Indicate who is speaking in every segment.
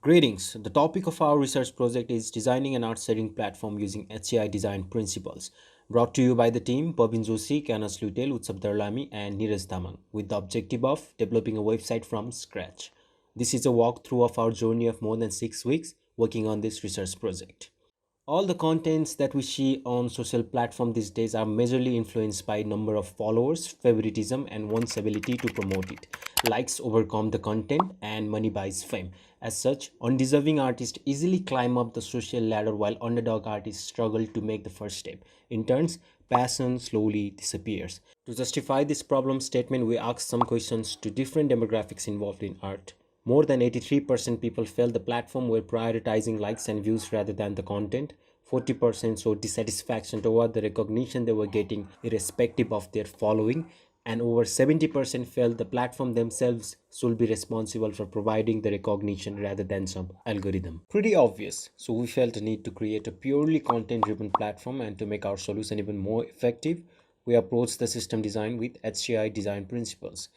Speaker 1: Greetings. The topic of our research project is designing an art sharing platform using HCI design principles. Brought to you by the team Bobin Joshi, Kanas Lutel, Utsab Darlami, and Neeraj Tamang, with the objective of developing a website from scratch. This is a walkthrough of our journey of more than 6 weeks working on this research project. All the contents that we see on social platform these days are majorly influenced by number of followers, favoritism, and one's ability to promote it. Likes overcome the content and money buys fame. As such, undeserving artists easily climb up the social ladder while underdog artists struggle to make the first step. In turns, passion slowly disappears. To justify this problem statement, we asked some questions to different demographics involved in art. More than 83% people felt the platform were prioritizing likes and views rather than the content. 40% showed dissatisfaction toward the recognition they were getting, irrespective of their following. And over 70% felt the platform themselves should be responsible for providing the recognition rather than some algorithm. Pretty obvious. So we felt a need to create a purely content driven platform, and to make our solution even more effective, we approached the system design with HCI design principles.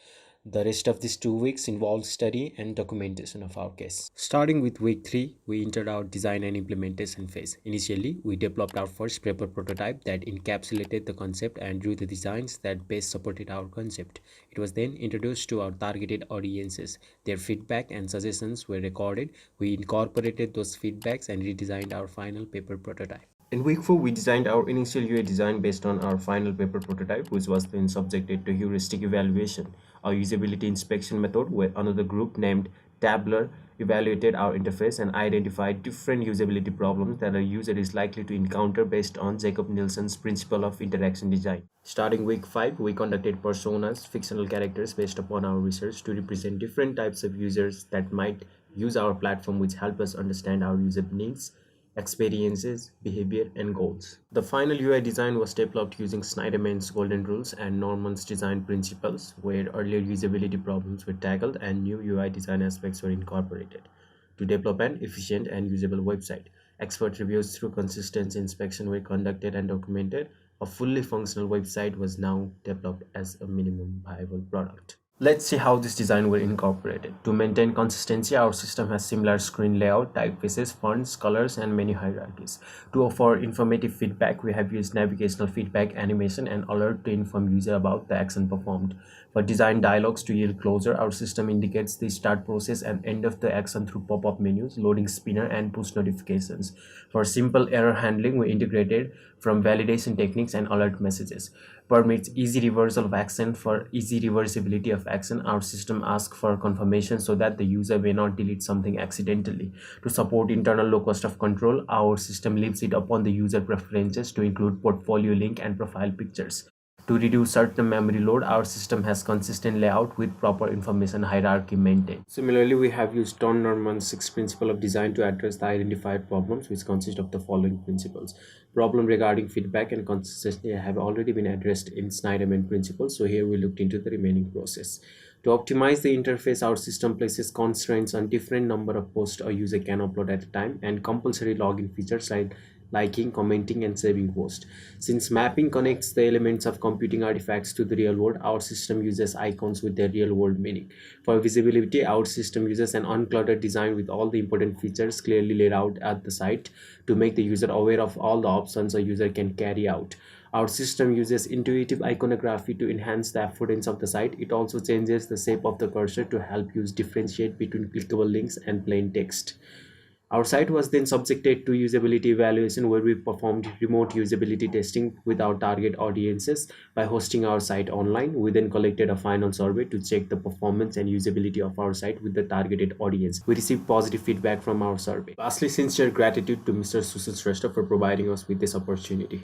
Speaker 1: The rest of these 2 weeks involved study and documentation of our case. Starting with week 3, we entered our design and implementation phase. Initially, we developed our first paper prototype that encapsulated the concept and drew the designs that best supported our concept. It was then introduced to our targeted audiences. Their feedback and suggestions were recorded. We incorporated those feedbacks and redesigned our final paper prototype. In week 4, we designed our initial UI design based on our final paper prototype, which was then subjected to heuristic evaluation, a usability inspection method where another group named Tabler evaluated our interface and identified different usability problems that a user is likely to encounter based on Jacob Nielsen's principle of interaction design. Starting week 5, we conducted personas, fictional characters based upon our research to represent different types of users that might use our platform, which help us understand our user needs, experiences, behavior, and goals. The final UI design was developed using Schneiderman's golden rules and Norman's design principles, where earlier usability problems were tackled and new UI design aspects were incorporated to develop an efficient and usable website. Expert reviews through consistent inspection were conducted and documented. A fully functional website was now developed as a minimum viable product. Let's see how this design were incorporated. To maintain consistency, our system has similar screen layout, typefaces, fonts, colors, and menu hierarchies. To offer informative feedback, we have used navigational feedback, animation, and alert to inform user about the action performed. For design dialogues to yield closure, our system indicates the start process and end of the action through pop-up menus, loading spinner, and push notifications. For simple error handling, we integrated from validation techniques and alert messages. Permits easy reversal of action. For easy reversibility of action, our system asks for confirmation so that the user may not delete something accidentally. To support internal locus of control, our system leaves it upon the user preferences to include portfolio link and profile pictures. To reduce certain memory load, our system has consistent layout with proper information hierarchy maintained. Similarly, we have used Don Norman's 6 principle of design to address the identified problems, which consist of the following principles. Problem regarding feedback and consistency have already been addressed in Schneiderman principles, so here we looked into the remaining process. To optimize the interface, our system places constraints on different number of posts a user can upload at a time and compulsory login features like liking, commenting, and saving posts. Since mapping connects the elements of computing artifacts to the real world, our system uses icons with their real world meaning. For visibility, our system uses an uncluttered design with all the important features clearly laid out at the site to make the user aware of all the options a user can carry out. Our system uses intuitive iconography to enhance the affordance of the site. It also changes the shape of the cursor to help users differentiate between clickable links and plain text. Our site was then subjected to usability evaluation, where we performed remote usability testing with our target audiences by hosting our site online. We then collected a final survey to check the performance and usability of our site with the targeted audience. We received positive feedback from our survey. Lastly, sincere gratitude to Mr. Sushil Shrestha for providing us with this opportunity.